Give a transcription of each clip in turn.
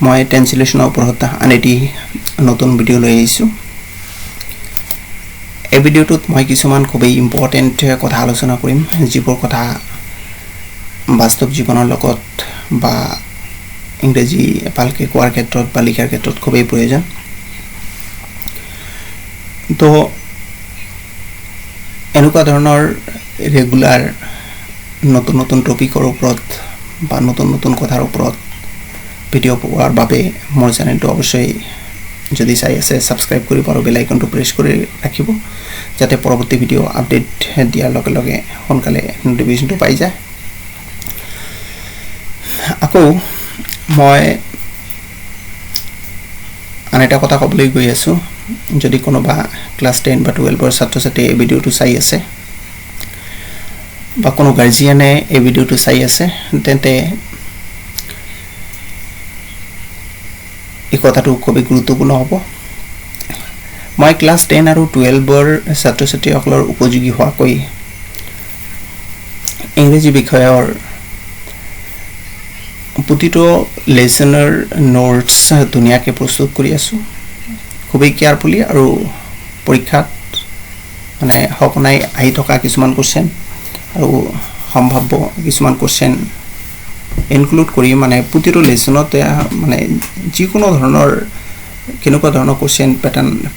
মই ট্ৰান্সলেশ্যনৰ ওপৰত আন এটি নতুন ভিডিঅ' লৈ আহিছোঁ এই ভিডিঅ'টোত মই কিছুমান খুবেই ইম্পৰ্টেণ্ট কথা আলোচনা কৰিম যিবোৰ কথা বাস্তৱ জীৱনৰ লগত বা ইংৰাজী ভালকৈ কোৱাৰ ক্ষেত্ৰত বা লিখাৰ ক্ষেত্ৰত খুবেই প্ৰয়োজন তো এনেকুৱা ধৰণৰ ৰেগুলাৰ নতুন নতুন টপিকৰ ওপৰত বা নতুন নতুন কথাৰ ওপৰত ভিডিঅ' পোৱাৰ বাবে মোৰ চেনেলটো অৱশ্যই যদি চাই আছে সাবস্ক্ৰাইব কৰিব আৰু বেল আইকনটো প্ৰেছ কৰি ৰাখিব যাতে পৰৱৰ্তী ভিডিঅ' আপডেট দিয়াৰ লগে লগে সোনকালে নোটিফিকেশ্যনটো পাই যায় আকৌ মই আন এটা কথা ক'বলৈ গৈ আছোঁ যদি কোনোবা ক্লাছ 10 বা 12 ৰ ছাত্ৰ-ছাত্ৰীয়ে এই ভিডিঅ'টো চাই আছে বা কোনো গাৰ্জিয়ানে এই ভিডিঅ'টো চাই আছে তেন্তে এই কথাটো খুবেই গুৰুত্বপূৰ্ণ হ'ব মই ক্লাছ 10 আৰু 12 ৰ ছাত্ৰ-ছাত্ৰীসকলৰ উপযোগী হোৱাকৈ ইংৰাজী বিষয়ৰ প্ৰতিটো লেছনৰ নোটছ ধুনীয়াকৈ প্ৰস্তুত কৰি আছোঁ খুবেই কেয়াৰফুলি আৰু পৰীক্ষাত মানে সঘনাই আহি থকা কিছুমান কোৱেশ্চন আৰু সম্ভাৱ্য কিছুমান কোৱেশ্চন ইনক্লুড কৰি মানে প্ৰতিটো লেছনতে মানে যিকোনো ধৰণৰ কেনেকুৱা ধৰণৰ কোৱেশ্চন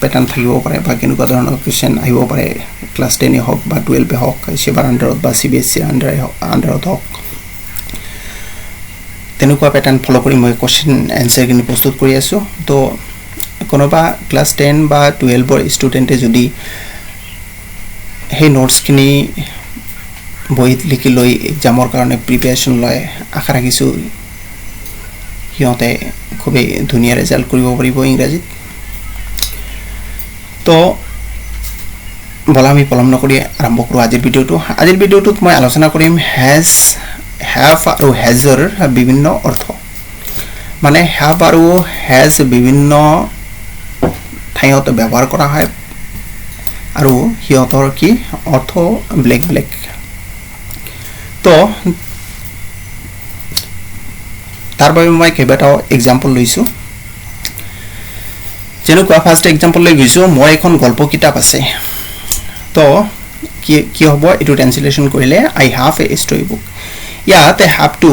পেটাৰ্ণ থাকিব পাৰে বা কেনেকুৱা ধৰণৰ কোৱেশ্চন আহিব পাৰে ক্লাছ 10 হওক বা 12 হওক সেবাৰ আণ্ডাৰত বা CBSE আণ্ডাৰত হওক তেনেকুৱা পেটাৰ্ণ ফলো কৰি মই কোৱেশ্চন এনসাৰখিনি প্ৰস্তুত কৰি আছোঁ তো কোনোবা ক্লাছ 10 বা 12 ৰ ষ্টুডেণ্টে যদি সেই নোটছখিনি বহিত লিখি লৈ এক্সামৰ কাৰণে প্ৰিপাৰেশ্যন লয় আশা ৰাখিছোঁ সিহঁতে খুবেই ধুনীয়া ৰিজাল্ট কৰিব পাৰিব ইংৰাজীত তো বলা আমি পলম নকৰি আৰম্ভ কৰোঁ আজিৰ ভিডিঅ'টোত মই আলোচনা কৰিম হ্যাভ আৰু হেজৰ বিভিন্ন অৰ্থ মানে হ্যাভ আৰু হেজ বিভিন্ন ঠাইত ব্যৱহাৰ কৰা হয় আৰু সিহঁতৰ কি অৰ্থ বেলেগ তো তাৰ বাবে মই কেইবাটাও এক্সাম্পল লৈছোঁ যেনেকুৱা ফাৰ্ষ্ট এক্সাম্পল লৈ গৈছোঁ মোৰ এখন গল্প কিতাপ আছে তো কি হ'ব এইটো ট্ৰান্সলেশ্যন কৰিলে আই হ্যাভ এ ষ্টৰী বুক ইয়াতে হ্যাভটো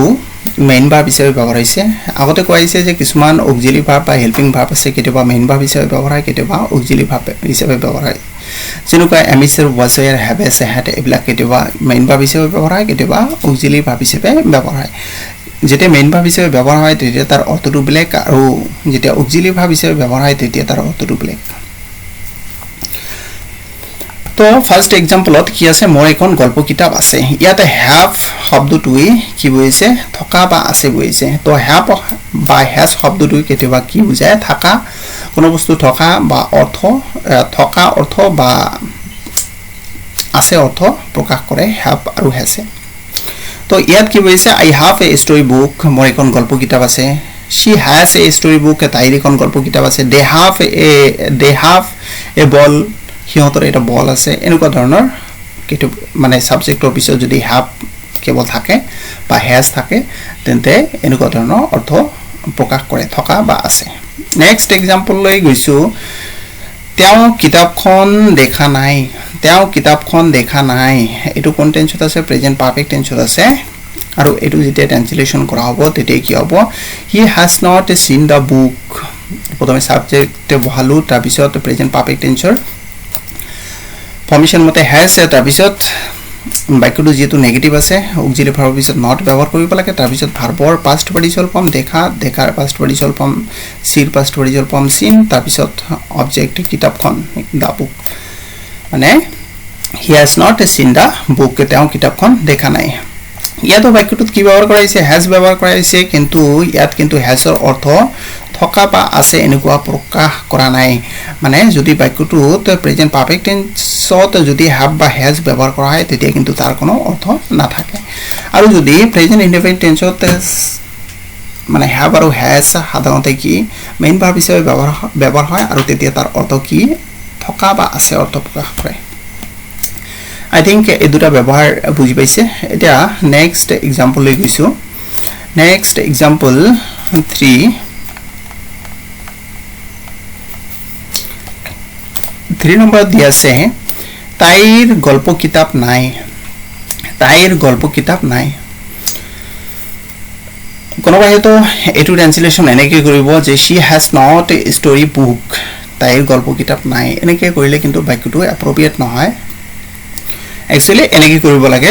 মেইন ভাৰ্ব হিচাপে ব্যৱহাৰ হৈছে আগতে কোৱা হৈছে যে কিছুমান অক্সিলাৰি ভাৰ্ব বা হেল্পিং ভাৰ্ব আছে কেতিয়াবা মেইন ভাৰ্ব হিচাপে ব্যৱহাৰ হয় কেতিয়াবা অক্সিলাৰি ভাৰ্ব হিচাপে ব্যৱহাৰ হয় যেনেকুৱা এমিছৰ ৱাজৰ হেভেছ হেড এইবিলাক কেতিয়াবা মেইন ভাৰ্ব হিচাপে ব্যৱহাৰ হয় কেতিয়াবা অক্সিলাৰি ভাৰ্ব হিচাপে ব্যৱহাৰ হয় যেতিয়া মেইন ভাৰ্ব হিচাপে ব্যৱহাৰ হয় তেতিয়া তাৰ অৰ্থটো বেলেগ আৰু যেতিয়া অক্সিলাৰি ভাৰ্ব হিচাপে ব্যৱহাৰ হয় তেতিয়া তাৰ অৰ্থটো বেলেগ তো ফাৰ্ষ্ট এক্সাম্পলত কি আছে মোৰ এখন গল্প কিতাপ আছে ইয়াতে হ্যাভ শব্দটোৱে কি বুজাইছে থকা বা আছে বুজাইছে তো হ্যাভ বা হেজ শব্দটোৱে কেতিয়াবা কি বুজায় থকা কোনো বস্তু থকা বা থকা অৰ্থ বা আছে অৰ্থ প্ৰকাশ কৰে হ্যাভ আৰু হেজে তো ইয়াত কি বুজাইছে আই হ্যাভ এ ষ্টৰী বুক মোৰ এখন গল্প কিতাপ আছে she has a story book তাইৰ এখন গল্প কিতাপ আছে they have a ball সিহঁতৰ এটা বল আছে এনেকুৱা ধৰণৰ কিটো মানে সাবজেক্টৰ পিছত যদি হ্যাভ কেৱল থাকে বা হেজ থাকে তেন্তে এনেকুৱা ধৰণৰ অৰ্থ প্ৰকাশ কৰে থকা বা আছে নেক্সট এক্সাম্পল লৈ গৈছোঁ তেওঁ কিতাপখন দেখা নাই এইটো কোন টেন্সত আছে প্ৰেজেন্ট পাৰফেক্ট টেন্সত আছে আৰু এইটো যেতিয়া ট্ৰান্সলেশ্যন কৰা হ'ব তেতিয়া কি হ'ব হি has not seen the book প্ৰথমে সাবজেক্ট বহালো তাৰ পিছত প্ৰেজেন্ট পাৰফেক্ট টেন্সৰ ফৰ্মেশন মতে হ্যাজ তাৰ পিছত বাক্যটো যেটো নেগেটিভ আছে অক্সিলাৰি ভাৰ্বৰ পিছত নট ব্যৱহাৰ কৰিব লাগে তাৰ পিছত ভাৰ্বৰ পাষ্ট পাৰ্টিচিপল ফৰ্ম দেখাৰ পাষ্ট পাৰ্টিচিপল ফৰ্ম সিৰ পাষ্ট পাৰ্টিচিপল ফৰ্ম সিন তাৰ পিছত অবজেক্ট কিতাপখন দা বুক মানে he has not seen the book তেওঁ কিতাপখন দেখা নাই ইয়াতো বাক্যটোত কি ব্যৱহাৰ কৰা হৈছে হ্যাজ ব্যৱহাৰ কৰা হৈছে কিন্তু ইয়াত কিন্তু হ্যাজৰ অৰ্থ থকা বা আছে এনেকুৱা প্ৰকাশ কৰা নাই মানে যদি বাক্যটোত প্ৰেজেন্ট পাৰফেক্ট টেন্সত যদি হ্যাভ বা হেজ ব্যৱহাৰ কৰা হয় তেতিয়া কিন্তু তাৰ কোনো অৰ্থ নাথাকে আৰু যদি প্ৰেজেন্ট ইনডেফিনিট টেন্সত মানে হ্যাভ আৰু হেজ সাধাৰণতে কি মেইন ভাৰ্ব হিচাপে ব্যৱহাৰ হয় আৰু তেতিয়া তাৰ অৰ্থ কি থকা বা আছে অৰ্থ প্ৰকাশ কৰে I think এই দুটা ব্যৱহাৰ বুজি পাইছে এতিয়া নেক্সট এক্সাম্পল লৈ গৈছো নেক্সট এক্সাম্পল 3 3 নম্বৰ দিয়া আছে তাইৰ গল্প কিতাপ নাই তাইৰ গল্প কিতাপ নাই কোনোবাই তো এটো ট্ৰান্সলেচন এনেকৈ কৰিব যে she has not a story book তাইৰ গল্প কিতাপ নাই এনেকৈ কৰিলে কিন্তু বাক্যটো এপ্ৰোপ্ৰিয়েট নহয় actually এনেকৈ কৰিব লাগে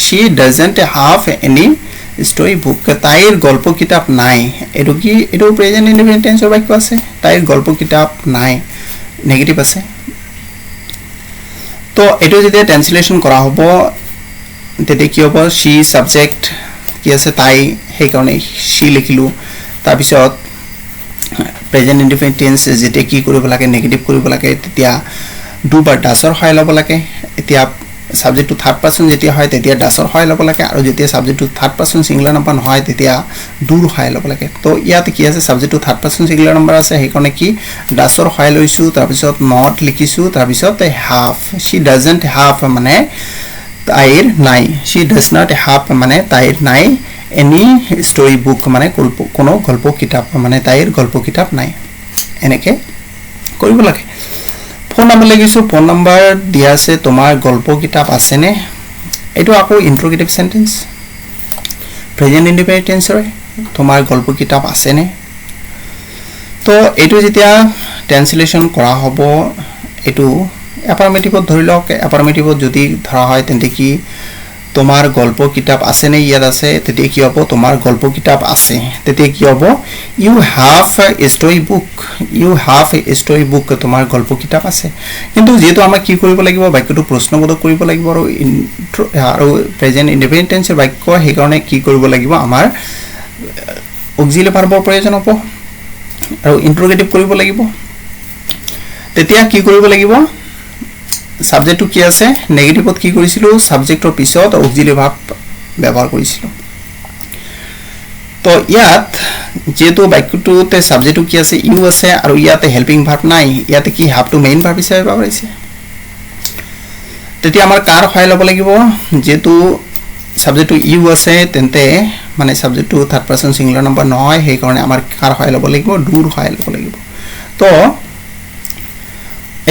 she doesn't have any story book তাইৰ গল্প কিতাপ নাই এটো কি এটো প্ৰেজেন্ট ইনডিফিনিট টেন্সৰ বাক্য আছে তাইৰ গল্প কিতাপ নাই নেগেটিভ আছে তো এটো যেতিয়া ট্ৰান্সলেচন কৰা হ'ব তেতে কি হ'ব she subject কি আছে তাই সেই কাৰণে she লিখিলো তাৰ পিছত প্ৰেজেন্ট ইনডিফিনিট টেন্স যেতে কি কৰিব লাগে নেগেটিভ কৰিব লাগে তেতিয়া দুবাৰ ডাসৰ হয় লব লাগে এতিয়া সাবজেক্ট টু থাৰ্ড পাৰসন যেতিয়া হয় তেতিয়া ডাসৰ হয় লব লাগে আৰু যেতিয়া subject to third person singular number হয় তেতিয়া দুৰ হয় লব লাগে তো ইয়াতে কি আছে subject to third person singular number আছে সেই কাৰণে কি ডাসৰ হয় লৈছো তাৰ পিছত নট লিখিছো তাৰ পিছত হাফ she doesn't have মানে তাইৰ নাই she does not have মানে তাইৰ নাই any story book মানে কোনো গল্প কিতাপ মানে তাইৰ গল্প কিতাপ নাই এনেকে কৰিব লাগে ফোন নম্বৰ লিখিছো ফোন নম্বৰ দিয়া আছে তোমাৰ গল্প কিতাপ আছে নে এটো আকৌ ইন্টাৰোগেটিভ সেন্টেন্স প্ৰেজেন্ট ইনডিফিনিট টেন্সৰ তোমাৰ গল্প কিতাপ আছে নে তো এটো যেতিয়া ট্ৰান্সলেচন কৰা হ'ব এটো এফাৰ্মেটিভত ধৰি লওক এফাৰ্মেটিভত যদি ধৰা হয় তেন্তে কি তোমার গল্প কিতাপ আছে নে ইয়াত আছে তেতে কি হ'ব তোমার গল্প কিতাপ আছে তেতে কি হ'ব you have a story book তোমার গল্প কিতাপ আছে কিন্তু যেহেতু আমাৰ কি কৰিব লাগিব বাক্যটো প্ৰশ্নবোধক কৰিব লাগিব আৰু প্ৰেজেন্ট ইনডিফিনিট টেন্সৰ বাক্য সেই কাৰণে কি কৰিব লাগিব আমাৰ অক্সিলাৰি ভাৰ্বৰ প্ৰয়োজন হ'ব আৰু ইন্টাৰোগেটিভ কৰিব লাগিব তেতিয়া কি কৰিব লাগিব সাবজেক্ট টু কি আছে নেগেটিভত কি কৰিছিলো সাবজেক্টৰ পিছত অক্সিলাৰি ভাৰ্ব ব্যৱহাৰ কৰিছিলো তো ইয়াত যেটো বাক্যটোতে সাবজেক্ট কি আছে ইউ আছে আৰু ইয়াতে হেল্পিং ভাৰ্ব নাই ইয়াতে কি হ্যাভ টু মেইন ভাৰ্ব হিচাপে ব্যৱহাৰ হৈছে তেতিয়া আমাৰ কাৰ হয় লব লাগিব যেটো সাবজেক্ট টু ইউ আছে তেন্তে মানে subject to third person singular number নহয় সেই কাৰণে আমাৰ কাৰ হয় লব লাগিব ডুৰ হয় লব লাগিব তো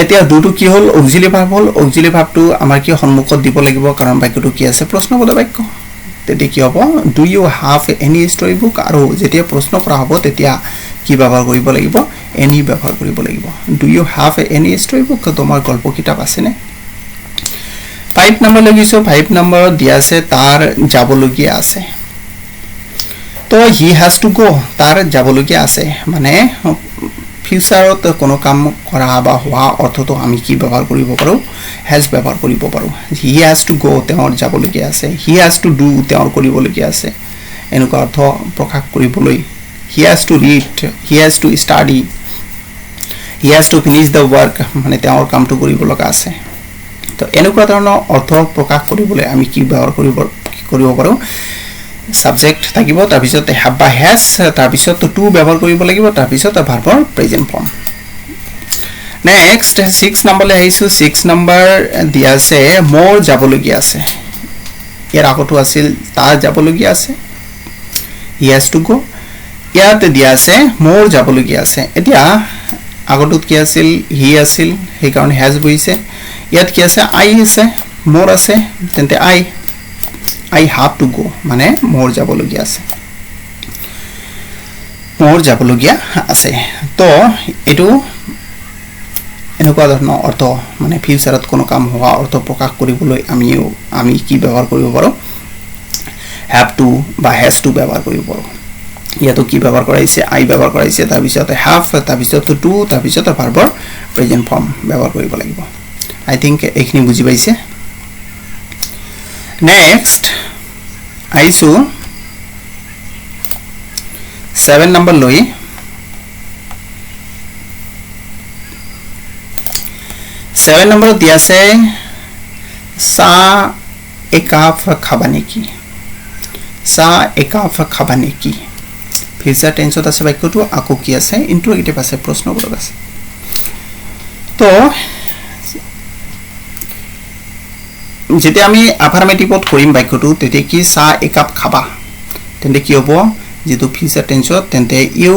এতিয়া দুটো কি হল অক্সিলাৰি ভাৰ্ব হল অক্সিলাৰি ভাৰ্বটো আমাৰ কি সন্মুখত দিব লাগিব কাৰণ বাক্যটো কি আছে প্ৰশ্নবোধক বাক্য তেতিয়া কি হ'ব do you have any story book আৰু যেতিয়া প্ৰশ্ন কৰা হ'ব তেতিয়া কি ব্যৱহাৰ কৰিব লাগিব এনি ব্যৱহাৰ কৰিব লাগিব do you have any story book তোমাৰ গল্প কিতাপ আছে নে 5 নম্বৰ লাগিছো 5 নম্বৰ দিয়া আছে তাৰ যাবলগীয়া আছে তো হি হ্যাজ টু গো তাৰ যাবলগীয়া আছে মানে ফিউচাৰত কোনো কাম কৰা বা হোৱা অৰ্থটো আমি কি ব্যৱহাৰ কৰিব পাৰো হ্যাজ ব্যৱহাৰ কৰিব পাৰো হি হ্যাজ টু গো তেওঁৰ যাবলগীয়া আছে হি হ্যাজ টু ডু তেওঁৰ কৰিবলগীয়া আছে এনেকুৱা অৰ্থ প্ৰকাশ কৰিবলৈ he has to read he has to study he has to finish the work মানে তেওঁৰ কামটো কৰিব লগা আছে তো এনেকুৱা ধৰণৰ অৰ্থ প্ৰকাশ কৰিবলৈ আমি কি ব্যৱহাৰ কৰিব পাৰো সাবজেক্ট থাকিব তাৰ পিছত হ্যাভ বা হ্যাজ তাৰ পিছত টু ব্যৱহাৰ কৰিব লাগিব তাৰ পিছত ভাৰ্বৰ প্ৰেজেন্ট ফৰ্ম নেক্সট 6 নম্বৰলৈ আহিছো 6 নম্বৰ দিয়া আছে মোৰ যাবলগীয়া আছে ইয়াৰ আগতো আছিল তাৰ যাবলগীয়া আছে হি হ্যাজ টু গো ইয়াতে দিয়া আছে মোৰ যাবলগীয়া আছে এতিয়া আগতো কি আছিল হি আছিল সেই কাৰণে হ্যাজ বহিছে ইয়াত কি আছে আই আছে মোৰ আছে তেন্তে I have to go মানে মোৰ যাবলগীয়া আছে তো এটো এনেকুৱা ধৰণৰ অৰ্থ মানে ফিউচাৰত কোনো কাম হোৱা অৰ্থ প্ৰকাশ কৰিবলৈ আমি কি ব্যৱহাৰ কৰিব পাৰো have to বা has to ব্যৱহাৰ কৰিব পাৰো ইয়াতো কি ব্যৱহাৰ কৰাইছে I ব্যৱহাৰ কৰাইছে তাৰ পিছত have তাৰ পিছত to তাৰ পিছত ভাৰ্বৰ প্ৰেজেন্ট ফৰ্ম ব্যৱহাৰ কৰিব লাগিব I think এইখিনি বুজি পাইছে নেক্সট আইছো 7 নম্বৰ লৈ 7 নম্বৰ দিয়া আছে সা একাপ খাবা নেকি সা একাপ খাবা নেকি ফিউচাৰ টেন্সত আছে বাক্যটো আকৌ কি আছে ইন্টাৰোগেটিভ আছে প্ৰশ্নবোধক আছে তো যেতিয়া আমি আফাৰ্মেটিভত কৰিম বাক্যটো তেতিয়া কি সা একাপ খাবা তেন্তে কি হ'ব যেটো ফিউচাৰ টেন্সত তেন্তে you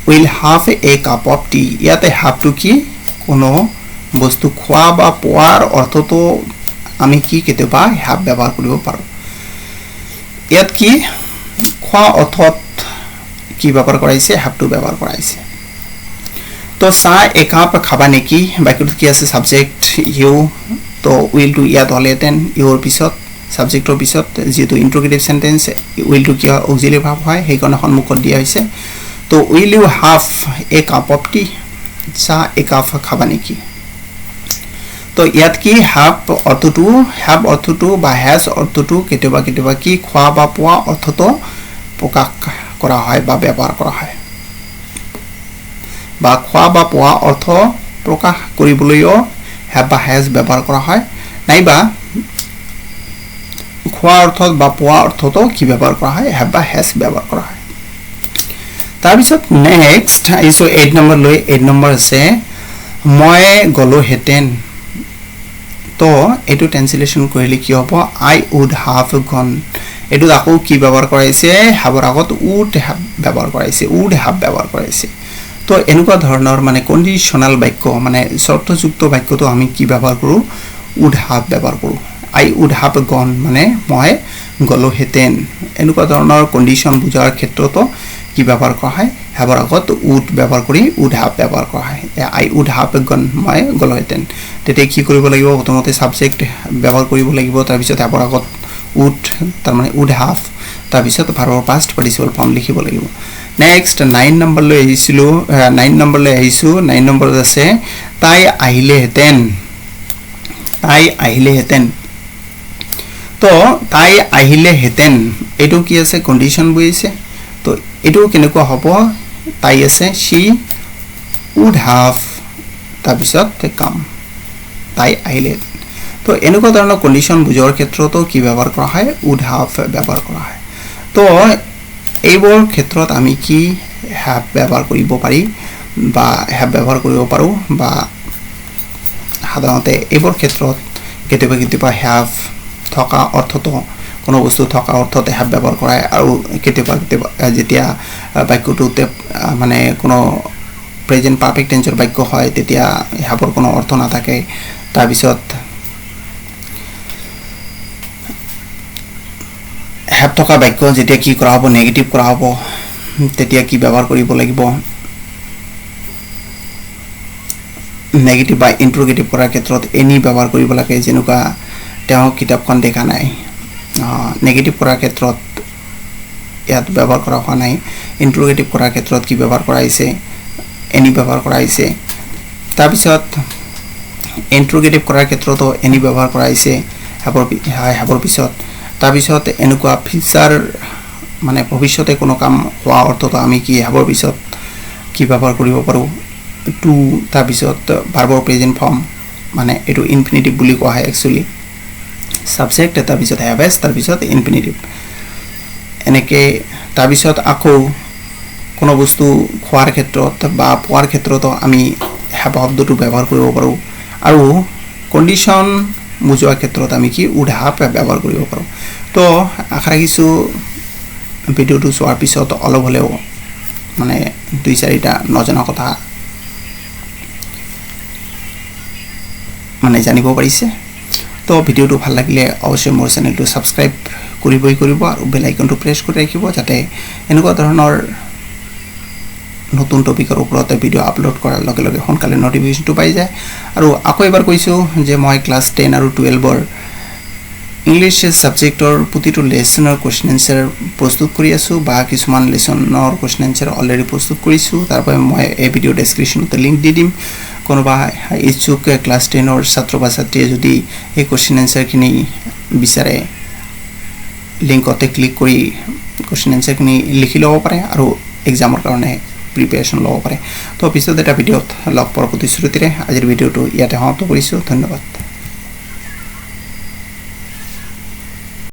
will have a cup of tea ইয়াতে হ্যাভ টু কি কোনো বস্তু খোৱা বা পোৱাৰ অৰ্থটো আমি কি কেতিয়াবা হ্যাভ ব্যৱহাৰ কৰিব পাৰো ইয়াত কি খোৱা অৰ্থত কি ব্যৱহাৰ কৰাইছে হ্যাভটো ব্যৱহাৰ কৰাইছে তো চাহ একাপ খাবা নেকি বাক্যটো কি আছে সাবজেক্ট ইউ তো উইল টু ইয়াত হলেতেন ইউৰ পিছত সাবজেক্টৰ পিছত যেটো ইন্টাৰোগেটিভ সেন্টেন্স উইল টু কি অক্সিলাৰি ভাৰ্ব হয় সেইকৰণে সন্মুখত দিয়া হৈছে তো will you have a cup of tea চাহ একাপ খাবা নেকি তো ইয়াত কি হ্যাভ অৰ্থটো বা হ্যাজ অৰ্থটো কেতিয়াবা কেতিয়াবা কি খোৱা বা পোৱা অৰ্থটো প্ৰকাশ কৰা হয় বা ব্যৱহাৰ কৰা হয় বা খোৱা বা পোৱা অৰ্থ প্ৰকাশ কৰিবলৈও হ্যাভ বা হ্যাজ ব্যৱহাৰ কৰা হয় নাইবা খোৱা অৰ্থত বা পোৱা অৰ্থটো কি ব্যৱহাৰ কৰা হয় হ্যাভ বা হ্যাজ ব্যৱহাৰ কৰা হয় তাৰ পিছত নেক্সট আইছো 8 নম্বৰ লৈ 8 নম্বৰ আছে মই গলো হেতেন তো এটো ট্ৰান্সলেশন কৰিলে কি হ'ব আই উড হাভ গন এটো আকৌ কি ব্যৱহাৰ কৰাইছে হ্যাভৰ আগত উড হ্যাভ ব্যৱহাৰ কৰাইছে উড হ্যাভ ব্যৱহাৰ কৰাইছে তো এনেকুৱা ধৰণৰ মানে কন্ডিশনাল বাক্য মানে শৰ্তযুক্ত বাক্যটো আমি কি ব্যৱহাৰ কৰো উড হ্যাভ ব্যৱহাৰ কৰো আই উড হ্যাভ গন মানে মই গলো হেতেন এনেকুৱা ধৰণৰ কন্ডিশন বুজাৰ ক্ষেত্ৰতো কি ব্যৱহাৰ কৰা হয় হ্যাভৰ আগত উড ব্যৱহাৰ কৰি উড হ্যাভ ব্যৱহাৰ কৰা হয় আই উড হ্যাভ গন মই গলো হেতেন তেতে কি কৰিব লাগিব প্ৰথমতে সাবজেক্ট ব্যৱহাৰ কৰিব লাগিব তাৰ পিছত হ্যাভৰ আগত উড তাৰ মানে উড হ্যাভ তাৰ পিছত ভাৰ্বৰ পাষ্ট পাৰ্টিসিপল ফৰ্ম লিখিব লাগিব নেক্সট 9 নম্বৰ লৈ আহিছিলো 9 নম্বৰ লৈ আহিছো 9 নম্বৰ আছে তাই আহিলে হেতেন তো তাই আহিলে হেতেন এটো কি আছে কন্ডিশন বুইছে তো এটো কেনেকুৱা হ'ব তাই আছে she would have তাৰ পিছত কাম তাই আহিলে তো এনেকুৱা ধৰণৰ কন্ডিশন বুজৰ ক্ষেত্ৰতো কি ব্যৱহাৰ কৰা হয় would have ব্যৱহাৰ কৰা হয় তো এইবোৰ ক্ষেত্ৰত আমি কি হ্যাভ ব্যৱহাৰ কৰিব পাৰি বা হ্যাভ ব্যৱহাৰ কৰিব পাৰো বা সাধাৰণতে এইবোৰ ক্ষেত্ৰত কেতিয়াবা হ্যাভ থকা অৰ্থটো কোনো বস্তু থকা অৰ্থতে হ্যাভ ব্যৱহাৰ কৰা আৰু কেতিয়াবা যেতিয়া বাক্যটোতে মানে কোনো প্ৰেজেন্ট পাৰফেক্ট টেন্সৰ বাক্য হয় তেতিয়া হ্যাভৰ কোনো অৰ্থ নাথাকে তাৰ পিছত হ্যাভ থকা বাক্য যেতিয়া কি কৰা হ'ব নেগেটিভ কৰা হ'ব তেতিয়া কি ব্যৱহাৰ কৰিব লাগিব নেগেটিভ বা ইন্টাৰোগেটিভ কৰাৰ ক্ষেত্ৰত এনি ব্যৱহাৰ কৰিব লাগে যেনেকুৱা তেওঁ কিতাপখন দেখা নাই নেগেটিভ কৰাৰ ক্ষেত্ৰত ইয়াত ব্যৱহাৰ কৰা হোৱা নাই ইন্টাৰোগেটিভ কৰাৰ ক্ষেত্ৰত কি ব্যৱহাৰ কৰা হৈছে এনি ব্যৱহাৰ কৰা হৈছে তাৰ পিছত ইন্টাৰোগেটিভ কৰাৰ ক্ষেত্ৰতো এনি ব্যৱহাৰ কৰা হৈছে হ্যাভৰ পিছত তাৰ পিছত এনেকুৱা ফিউচাৰ মানে ভৱিষ্যতে কোনো কাম হোৱা অৰ্থটো আমি কি হ্যাভৰ পিছত কি ব্যৱহাৰ কৰিব পাৰো টু তাৰ পিছত ভাৰ্বৰ প্ৰেজেন্ট ফৰ্ম মানে এটো ইনফিনিটিভ বুলি কোৱা হয় একচুয়ালি সাবজেক্ট তাৰ পিছত হ্যাভ এছ তাৰ পিছত ইনফিনিটিভ এনেকে তাৰ পিছত আকৌ কোনো বস্তু খোৱাৰ ক্ষেত্ৰত বা পোৱাৰ ক্ষেত্ৰতো আমি হ্যাভ শব্দটো ব্যৱহাৰ কৰিব পাৰো আৰু কন্ডিশন বুজোৱাৰ ক্ষেত্ৰত আমি কি উড হ্যাভ ব্যৱহাৰ কৰিব পাৰো তো আশা ৰাখিছো ভিডিওটো চোৱাৰ পিছত অলপ হলেও মানে 2-4টা নজনা কথা মানে জানিব পাৰিছে তো ভিডিওটো ভাল লাগিলে অৱশ্যই মোৰ চেনেলটো সাবস্ক্ৰাইব কৰিব আৰু বেল আইকনটো প্ৰেছ কৰি ৰাখিব যাতে এনেকুৱা ধৰণৰ নতুন টপিকৰ ওপৰত ভিডিও আপলোড কৰাৰ লগে লগে সোনকালে নটিফিকেশনটো পাই যায় আৰু আকৌ এবাৰ কৈছো যে মই ক্লাস 10 আৰু 12ৰ ইংলিশ সাবজেক্টৰ প্ৰতিটো লেসনৰ কোৱেশ্চন আনসাৰ প্ৰস্তুত কৰি আছো বা কিছুমান লেসনৰ কোৱেশ্চন আনসাৰ অলৰেডি প্ৰস্তুত কৰিছো তাৰ বাবে মই এই ভিডিও ডেসক্ৰিপচনতে লিংক দি দিম কোনোবা ইচ্ছুক ক্লাস 10ৰ ছাত্ৰ বা ছাত্ৰীয়ে যদি এই কোৱেশ্চন আনসাৰ খিনি বিচাৰে লিংকতে ক্লিক কৰি কোৱেশ্চন আনসাৰ খিনি লিখি ল'ব পাৰে আৰু এক্সামৰ কাৰণে প্ৰিপাৰেচন ল'ব পাৰে তো পিছত এটা ভিডিওত লগ পোৱাৰ প্ৰতিশ্ৰুতিৰে আজিৰ ভিডিওটো ইয়াতে সমাপ্ত কৰিছো ধন্যবাদ